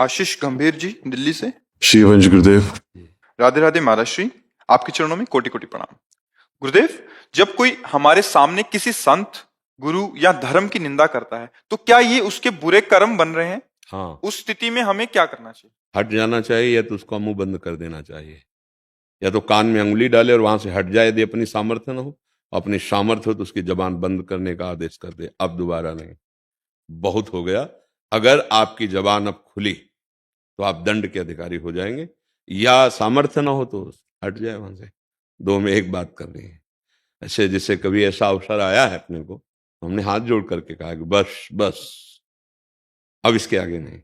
आशीष गंभीर जी दिल्ली से। श्री वंश गुरुदेव। राधे राधे महाराज श्री, आपके चरणों में कोटि कोटि प्रणाम। गुरुदेव, जब कोई हमारे सामने किसी संत, गुरु या धर्म की निंदा करता है तो क्या ये उसके बुरे कर्म बन रहे हैं? हाँ, उस स्थिति में हमें क्या करना चाहिए? हट जाना चाहिए या तो उसका मुंह बंद कर देना चाहिए, या तो कान में अंगुली डाले और वहां से हट जाए यदि अपनी सामर्थ्य न हो। अपनी सामर्थ्य हो तो उसकी जबान बंद करने का आदेश कर दे, अब दोबारा नहीं, बहुत हो गया। अगर आपकी जबान अब खुली तो आप दंड के अधिकारी हो जाएंगे, या सामर्थ्य ना हो तो हट जाए वहां से। दो में एक बात करनी है। ऐसे जैसे कभी ऐसा अवसर आया है अपने को, हमने हाथ जोड़ करके कहा कि बस बस, अब इसके आगे नहीं।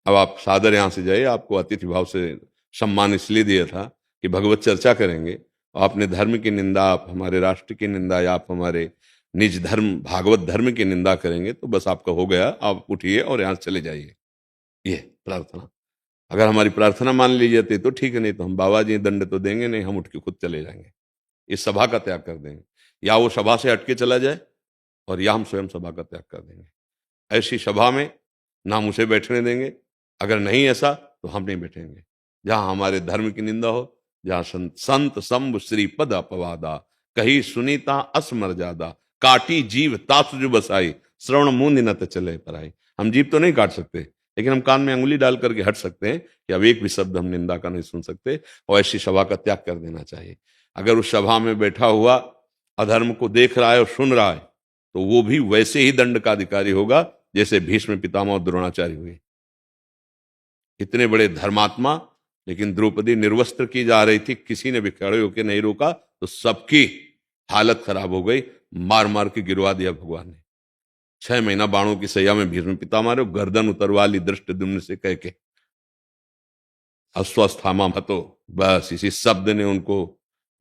अब आप सादर यहां से जाइए, आपको अतिथि भाव से सम्मान इसलिए दिया था कि भगवत चर्चा करेंगे, और आपने धर्म की निंदा, आप हमारे राष्ट्र की निंदा, या आप हमारे निज धर्म भागवत धर्म की निंदा करेंगे तो बस आपका हो गया, आप उठिए और यहां से चले जाइए। ये प्रार्थना, अगर हमारी प्रार्थना मान ली जाती तो ठीक है, नहीं तो हम बाबा जी दंड तो देंगे नहीं, हम उठ के खुद चले जाएंगे, इस सभा का त्याग कर देंगे। या वो सभा से हटके चला जाए, और या हम स्वयं सभा का त्याग कर देंगे। ऐसी सभा में ना हम उसे बैठने देंगे, अगर नहीं ऐसा तो हम नहीं बैठेंगे। जहां हमारे धर्म की निंदा हो, जहां संत संभ श्री पद अपवादा, कही सुनीता असमर्यादा, काटी जीव तासुज बसाई, श्रवण मुंद न चले पराई। हम जीव तो नहीं काट सकते, लेकिन हम कान में अंगुली डाल करके हट सकते हैं कि अब एक भी शब्द हम निंदा का नहीं सुन सकते, और ऐसी सभा का त्याग कर देना चाहिए। अगर उस सभा में बैठा हुआ अधर्म को देख रहा है और सुन रहा है तो वो भी वैसे ही दंड का अधिकारी होगा जैसे भीष्म पितामह और द्रोणाचार्य हुए। इतने बड़े धर्मात्मा, लेकिन द्रौपदी निर्वस्त्र की जा रही थी, किसी ने भी खड़े होकर नहीं रोका तो सबकी हालत खराब हो गई, मार मार के गिरवा दिया भगवान ने। 6 महीना बाणों की सैया में भीष्म पितामह ने गर्दन उतरवा ली दृष्टद्युम्न से कह के, अस्वस्थामा मतो, बस इसी शब्द ने उनको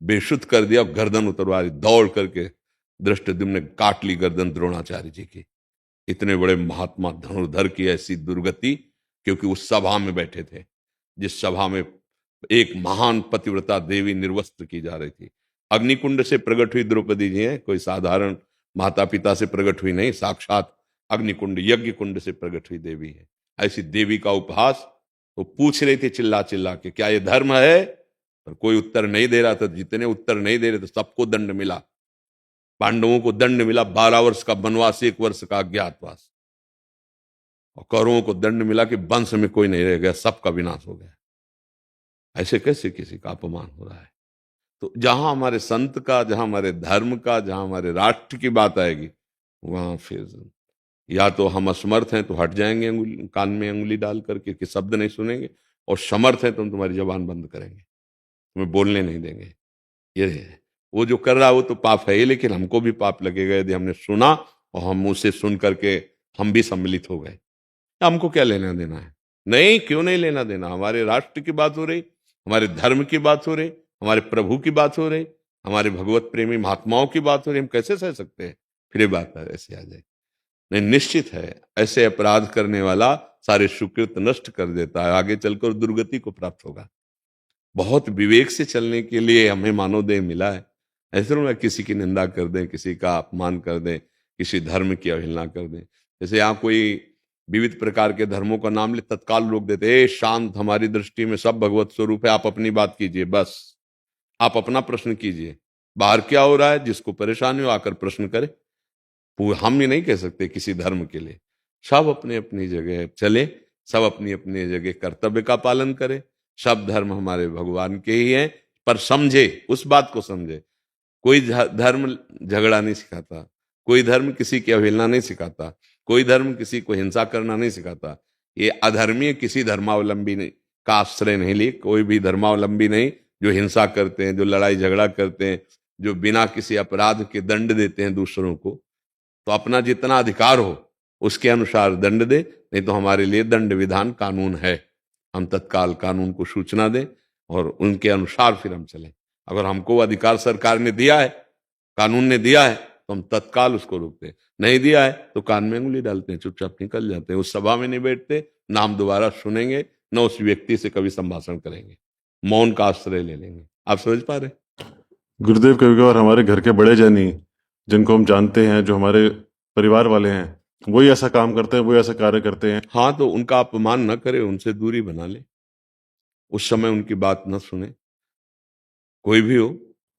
बेशुद्ध कर दिया, गर्दन उतरवा ली, दौड़ करके दृष्टद्युम्न ने काट ली गर्दन द्रोणाचार्य जी की। इतने बड़े महात्मा धनुर्धर की ऐसी दुर्गति, क्योंकि उस सभा में बैठे थे जिस सभा में एक महान पतिव्रता देवी निर्वस्त्र की जा रही थी। अग्निकुंड से प्रकट हुई द्रौपदी जी हैं, कोई साधारण माता पिता से प्रकट हुई नहीं, साक्षात अग्निकुंड यज्ञ कुंड से प्रकट हुई देवी है। ऐसी देवी का उपहास तो पूछ रही थी चिल्ला चिल्ला के, क्या ये धर्म है? पर कोई उत्तर नहीं दे रहा था। जितने उत्तर नहीं दे रहे थे सबको दंड मिला। पांडवों को दंड मिला 12 वर्ष का वनवास, 1 वर्ष का अज्ञातवास, और कौरवों को दंड मिला कि वंश में कोई नहीं रह गया, सबका विनाश हो गया। ऐसे कैसे किसी का अपमान हो रहा है? तो जहां हमारे संत का, जहां हमारे धर्म का, जहां हमारे राष्ट्र की बात आएगी, वहां फिर या तो हम असमर्थ हैं तो हट जाएंगे कान में अंगुली डाल करके कि शब्द नहीं सुनेंगे, और समर्थ हैं तो हम तुम्हारी जबान बंद करेंगे, तुम्हें बोलने नहीं देंगे। ये है, वो जो कर रहा है वो तो पाप है ही, लेकिन हमको भी पाप लगेगा यदि हमने सुना और हम उसे सुन करके हम भी सम्मिलित हो गए। हमको क्या लेना देना है? नहीं, क्यों नहीं लेना देना? हमारे राष्ट्र की बात हो रही, हमारे धर्म की बात हो रही, हमारे प्रभु की बात हो रही, हमारे भगवत प्रेमी महात्माओं की बात हो रही, हम कैसे सह सकते हैं? फिर ये बात ऐसे आ जाए। नहीं, निश्चित है ऐसे अपराध करने वाला सारे सुकृत नष्ट कर देता है, आगे चलकर दुर्गति को प्राप्त होगा। बहुत विवेक से चलने के लिए हमें मानव देह मिला है। ऐसे ना किसी की निंदा कर दें, किसी का अपमान कर दें, किसी धर्म की अवहेलना कर दें। जैसे यहाँ कोई विविध प्रकार के धर्मों का नाम ले, तत्काल रोक देते, ए शांत, हमारी दृष्टि में सब भगवत स्वरूप है, आप अपनी बात कीजिए, बस आप अपना प्रश्न कीजिए, बाहर क्या हो रहा है जिसको परेशानी हो आकर प्रश्न करे। हम ही नहीं कह सकते किसी धर्म के लिए। सब अपने अपनी जगह चले, सब अपनी अपनी जगह कर्तव्य का पालन करे। सब धर्म हमारे भगवान के ही हैं, पर समझे, उस बात को समझे। कोई धर्म झगड़ा नहीं सिखाता, कोई धर्म किसी की अवहेलना नहीं सिखाता, कोई धर्म किसी को हिंसा करना नहीं सिखाता। ये अधर्मीय किसी धर्मावलंबी का आश्रय नहीं लिए, कोई भी धर्मावलंबी नहीं जो हिंसा करते हैं, जो लड़ाई झगड़ा करते हैं, जो बिना किसी अपराध के दंड देते हैं दूसरों को। तो अपना जितना अधिकार हो उसके अनुसार दंड दे, नहीं तो हमारे लिए दंड विधान कानून है। हम तत्काल कानून को सूचना दें और उनके अनुसार फिर हम चलें। अगर हमको वो अधिकार सरकार ने दिया है, कानून ने दिया है, तो हम तत्काल उसको रोकते हैं। नहीं दिया है तो कान में उंगली डालते हैं, चुपचाप निकल जाते हैं, उस सभा में नहीं बैठते, ना हम दोबारा सुनेंगे, न उस व्यक्ति से कभी संभाषण करेंगे, मौन का आश्रय ले लेंगे। आप समझ पा रहे? गुरुदेव, कभी कभार हमारे घर के बड़े जन ही, जिनको हम जानते हैं, जो हमारे परिवार वाले हैं, वही ऐसा काम करते हैं, वही ऐसा कार्य करते हैं। हाँ, तो उनका अपमान न करे, उनसे दूरी बना ले, उस समय उनकी बात न सुने, कोई भी हो।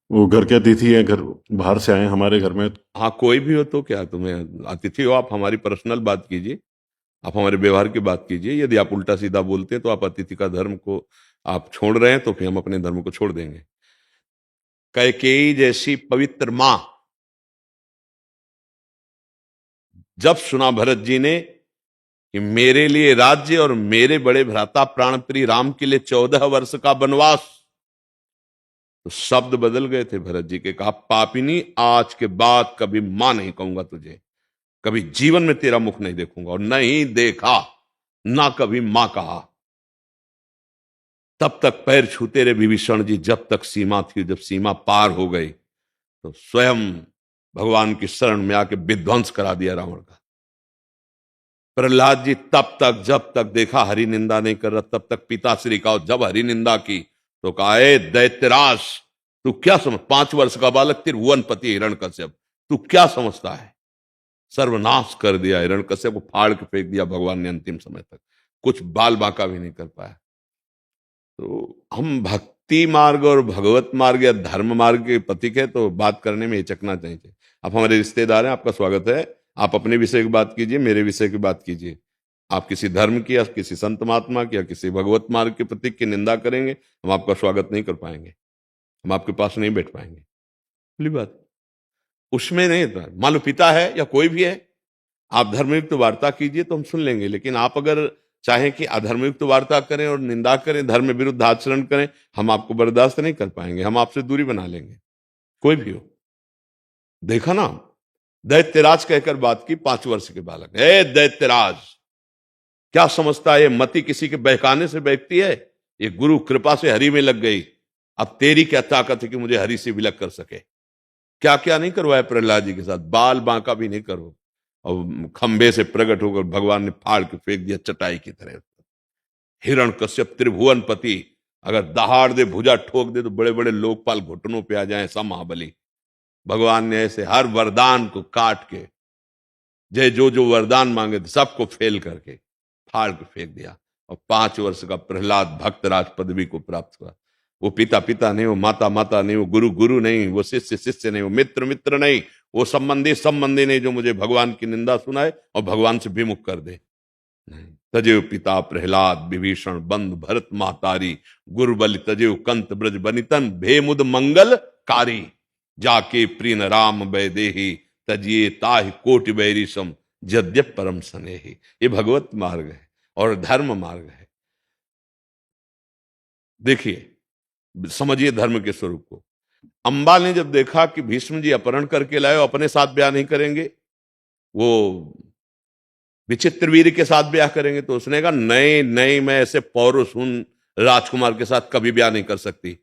वो घर के अतिथि हैं, घर बाहर से आए हैं हमारे घर में। हाँ, कोई भी हो तो क्या, तुम्हें अतिथि हो, आप हमारी पर्सनल बात कीजिए, आप हमारे व्यवहार की बात कीजिए। यदि आप उल्टा सीधा बोलते हैं तो आप अतिथि का धर्म को आप छोड़ रहे हैं, तो फिर हम अपने धर्म को छोड़ देंगे। कैकेयी जैसी पवित्र मां, जब सुना भरत जी ने कि मेरे लिए राज्य और मेरे बड़े भ्राता प्राणप्रिय राम के लिए 14 वर्ष का वनवास, तो शब्द बदल गए थे भरत जी के। कहा, पापिनी, आज के बाद कभी मां नहीं कहूंगा तुझे, कभी जीवन में तेरा मुख नहीं देखूंगा, और नहीं देखा, ना कभी मां कहा। तब तक पैर छूते रहे विभीषण जी, जब तक सीमा थी। जब सीमा पार हो गई तो स्वयं भगवान की शरण में आके विध्वंस करा दिया रावण का। प्रहलाद जी तब तक, जब तक देखा हरि निंदा नहीं कर रहा, तब तक पिताश्री का, जब हरि निंदा की तो कहा, ए दैत्यराज, तू क्या समझ, 5 वर्ष का बालक त्रिभुवनपति हिरण्यकश्यप, तू क्या समझता है। सर्वनाश कर दिया हिरण्यकश्यप को, फाड़ के फेंक दिया भगवान ने अंतिम समय तक, कुछ बाल बांका भी नहीं कर पाया। तो हम भक्ति मार्ग और भगवत मार्ग या धर्म मार्ग के प्रतीक है, तो बात करने में हिचकना चाहिए। आप हमारे रिश्तेदार हैं, आपका स्वागत है, आप अपने विषय की बात कीजिए, मेरे विषय की बात कीजिए। आप किसी धर्म की या किसी संत महात्मा की या किसी भगवत मार्ग के प्रतीक की निंदा करेंगे, हम आपका स्वागत नहीं कर पाएंगे, हम आपके पास नहीं बैठ पाएंगे। खुली बात, उसमें नहीं था। मान लो पिता है या कोई भी है, आप धर्मयुक्त वार्ता कीजिए तो हम सुन लेंगे, लेकिन आप अगर चाहें कि अधर्मयुक्त वार्ता करें और निंदा करें, धर्म विरुद्ध आचरण करें, हम आपको बर्दाश्त नहीं कर पाएंगे, हम आपसे दूरी बना लेंगे, कोई भी हो। देखा ना, दैत्यराज कहकर बात की, 5 वर्ष के बालक, ए दैत्यराज, क्या समझता है, ये मति किसी के बहकाने से बहकती है, ये गुरु कृपा से हरि में लग गई। अब तेरी क्या ताकत है कि मुझे हरि से विलग कर सके। क्या क्या नहीं करवाया प्रहलाद जी के साथ, बाल बांका भी नहीं करो, और खंबे से प्रकट होकर भगवान ने फाड़ के फेंक दिया चटाई की तरह। हिरण्यकश्यप त्रिभुवनपति, अगर दहाड़ दे, भुजा ठोक दे तो बड़े बड़े लोकपाल घुटनों पे आ जाए, ऐसा महाबली। भगवान ने ऐसे हर वरदान को काट के, जय जो जो वरदान मांगे थे सबको फेल करके फाड़ के फेंक दिया, और 5 वर्ष का प्रहलाद भक्तराज पदवी को प्राप्त हुआ। वो पिता पिता नहीं, वो माता माता नहीं, वो गुरु गुरु नहीं, वो शिष्य शिष्य नहीं, वो मित्र मित्र नहीं, वो संबंधी संबंधी नहीं, जो मुझे भगवान की निंदा सुनाए और भगवान से विमुख कर दे। नहीं, तजेव पिता प्रहलाद विभीषण बंधु भरत महतारी, गुरुबल तजेव कंत ब्रज बनितन, भेमुद मंगल कारी, जाके प्रिय राम वैदेही, तजिए ताहि कोटि बैरिसम, यद्यप परम स्नेही। ये भगवत मार्ग है और धर्म मार्ग है। देखिए, समझिए धर्म के स्वरूप को। अंबा ने जब देखा कि भीष्म जी अपहरण करके लाए, अपने साथ ब्याह नहीं करेंगे, वो विचित्र वीर के साथ ब्याह करेंगे, तो उसने कहा, नहीं नहीं, मैं ऐसे पौरुष उन राजकुमार के साथ कभी ब्याह नहीं कर सकती,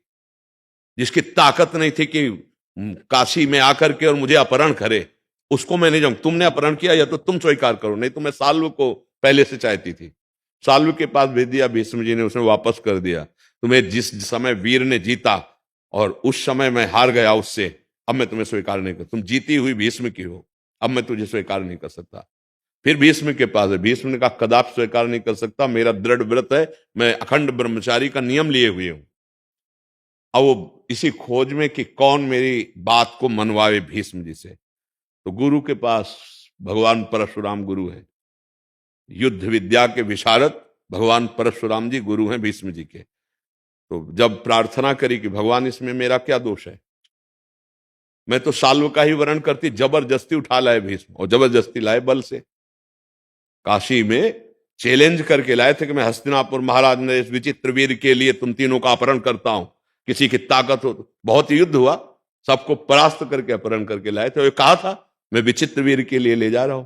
जिसकी ताकत नहीं थी कि काशी में आकर के और मुझे अपहरण करे, उसको मैं नहीं जाऊंगा। तुमने अपहरण किया या तो तुम स्वीकार करो, नहीं तो मैं साल्व को पहले से चाहती थी। साल्व के पास भेज दिया भीष्म जी ने, उसने वापस कर दिया। तुम्हें जिस समय वीर ने जीता और उस समय मैं हार गया उससे, अब मैं तुम्हें स्वीकार नहीं कर, तुम जीती हुई भीष्म की हो, अब मैं तुझे स्वीकार नहीं कर सकता। फिर भीष्म के पास है, भीष्म ने कहा, कदापि स्वीकार नहीं कर सकता, मेरा दृढ़ व्रत है, मैं अखंड ब्रह्मचारी का नियम लिए हुए हूं। अब वो इसी खोज में कि कौन मेरी बात को मनवावे भीष्म जी से, तो गुरु के पास भगवान परशुराम गुरु है, युद्ध विद्या के विशारद भगवान परशुराम जी गुरु हैं भीष्म जी के। तो जब प्रार्थना करी कि भगवान इसमें मेरा क्या दोष है, मैं तो साल्व का ही वर्ण करती, जबरदस्ती उठा लाए भीष्म, और जबरदस्ती लाए बल से। काशी में चैलेंज करके लाए थे कि मैं हस्तिनापुर महाराज ने इस विचित्र वीर के लिए तुम तीनों का अपहरण करता हूं, किसी की ताकत हो तो। बहुत युद्ध हुआ, सबको परास्त करके अपहरण करके लाए थे। कहा था मैं विचित्र वीर के लिए ले जा रहा हूं।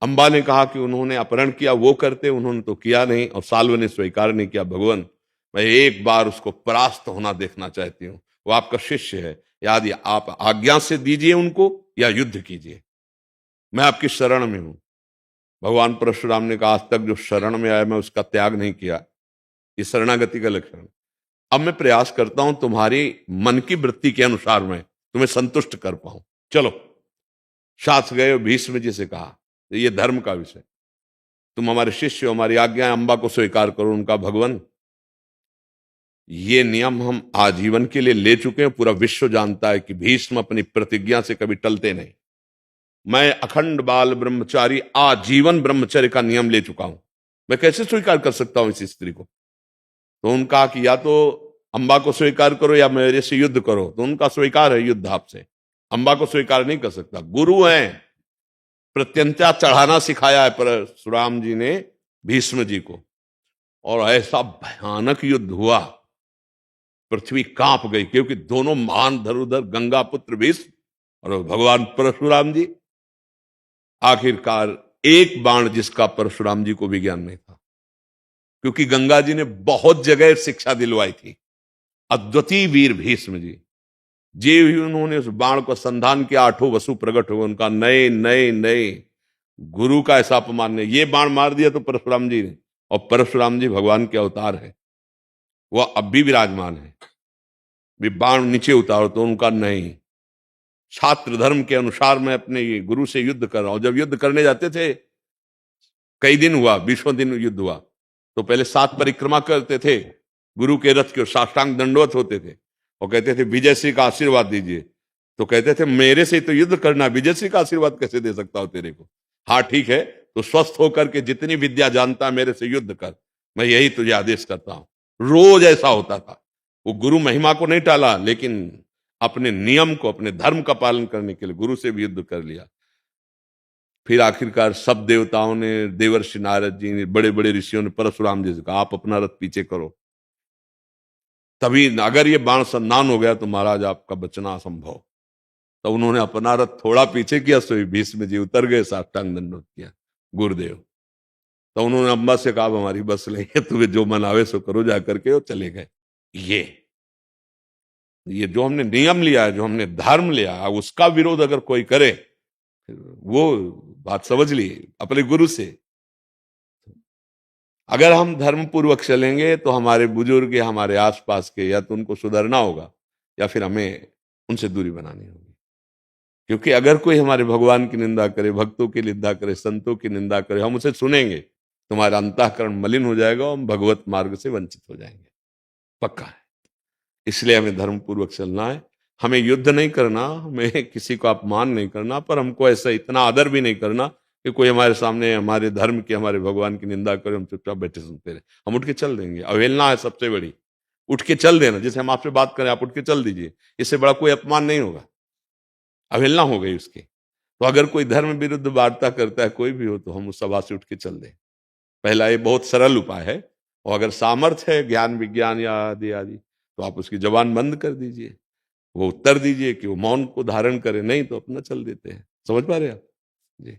अंबा ने कहा कि उन्होंने अपहरण किया, वो करते, उन्होंने तो किया नहीं, और साल्व ने स्वीकार नहीं किया। भगवान, मैं एक बार उसको परास्त होना देखना चाहती हूँ, वो आपका शिष्य है, यदि आप आज्ञा से दीजिए उनको या युद्ध कीजिए, मैं आपकी शरण में हूं। भगवान परशुराम ने कहा, आज तक जो शरण में आया मैं उसका त्याग नहीं किया, ये शरणागति का लक्षण। अब मैं प्रयास करता हूं तुम्हारी मन की वृत्ति के अनुसार मैं तुम्हें संतुष्ट कर पाऊं। चलो, साथ गए, भीष्म जी से कहा, ये धर्म का विषय। तुम हमारे शिष्य हो, हमारी आज्ञाएं, अम्बा को स्वीकार करो उनका भगवान। ये नियम हम आजीवन के लिए ले चुके हैं। पूरा विश्व जानता है कि भीष्म अपनी प्रतिज्ञा से कभी टलते नहीं। मैं अखंड बाल ब्रह्मचारी आजीवन ब्रह्मचर्य का नियम ले चुका हूं। मैं कैसे स्वीकार कर सकता हूं इस स्त्री को? तो उनका कि या तो अम्बा को स्वीकार करो या मेरे से युद्ध करो। तो उनका स्वीकार है युद्ध आपसे, अम्बा को स्वीकार नहीं कर सकता। गुरु हैं, प्रत्यंता चढ़ाना सिखाया है परशुराम जी ने भीष्म जी को, और ऐसा भयानक युद्ध हुआ, पृथ्वी कांप गई, क्योंकि दोनों महान धनुर्धर गंगा पुत्र भीष्म और भगवान परशुराम जी। आखिरकार एक बाण जिसका परशुराम जी को भी ज्ञान नहीं था, क्योंकि गंगा जी ने बहुत जगह शिक्षा दिलवाई थी। अद्वितीय वीर भीष्म जी, जे भी उन्होंने उस बाण को संधान किया, आठों वसु प्रकट हुए। उनका नए नए नए गुरु का ऐसा अपमान नहीं। ये बाण मार दिया तो परशुराम जी ने, और परशुराम जी भगवान के अवतार है, वह अब भी विराजमान है। भी बाण नीचे उतारो तो उनका नहीं। छात्र धर्म के अनुसार मैं अपने गुरु से युद्ध कर रहा हूं। जब युद्ध करने जाते थे, कई दिन हुआ, 20वें दिन युद्ध हुआ, तो पहले 7 परिक्रमा करते थे गुरु के रथ के, साष्टांग दंडवत होते थे और कहते थे विजय श्री का आशीर्वाद दीजिए। तो कहते थे मेरे से तो युद्ध करना, विजय श्री का आशीर्वाद कैसे दे सकता हूं तेरे को? हाँ ठीक है, तो स्वस्थ होकर के जितनी विद्या जानता है मेरे से युद्ध कर, मैं यही तुझे आदेश करता हूं। रोज ऐसा होता था। वो गुरु महिमा को नहीं टाला, लेकिन अपने नियम को, अपने धर्म का पालन करने के लिए गुरु से भी युद्ध कर लिया। फिर आखिरकार सब देवताओं ने, देवर्षि नारद जी ने, बड़े बड़े ऋषियों ने परशुराम जी से कहा आप अपना रथ पीछे करो। तभी अगर ये बाण संधान हो गया तो महाराज आपका बचना असंभव। तो उन्होंने अपना रथ थोड़ा पीछे किया, सो भीष्म जी उतर गए, साष्टांग दंडवत किया गुरुदेव। तो उन्होंने अम्बा से कहा हमारी बस नहीं है, तुम्हें जो मन आवे सो करो जा करके, और चले गए। ये जो हमने नियम लिया है, जो हमने धर्म लिया है, उसका विरोध अगर कोई करे, वो बात समझ ली अपने गुरु से। अगर हम धर्म पूर्वक चलेंगे तो हमारे बुजुर्ग या हमारे आसपास के, या तो उनको सुधरना होगा या फिर हमें उनसे दूरी बनानी होगी। क्योंकि अगर कोई हमारे भगवान की निंदा करे, भक्तों की निंदा करे, संतों की निंदा करे, हम उसे सुनेंगे तो हमारा अंतःकरण मलिन हो जाएगा और हम भगवत मार्ग से वंचित हो जाएंगे, पक्का है। इसलिए हमें धर्म पूर्वक चलना है। हमें युद्ध नहीं करना, हमें किसी को अपमान नहीं करना, पर हमको ऐसा इतना आदर भी नहीं करना कि कोई हमारे सामने हमारे धर्म की, हमारे भगवान की निंदा करे, हम चुपचाप बैठे सुनते रहे। हम उठ के चल देंगे। अवहेलना है सबसे बड़ी, उठ के चल देना। जैसे हम आपसे बात करें, आप उठ के चल दीजिए, इससे बड़ा कोई अपमान नहीं होगा, अवहेलना हो गई उसकी। तो अगर कोई धर्म विरुद्ध वार्ता करता है, कोई भी हो, तो हम उस सभा से उठ के चल दें। पहला ये बहुत सरल उपाय है। और अगर सामर्थ्य है ज्ञान विज्ञान या आदि आदि, तो आप उसकी जबान बंद कर दीजिए, वो उत्तर दीजिए कि वो मौन को धारण करे, नहीं तो अपना चल देते हैं। समझ पा रहे आप जी?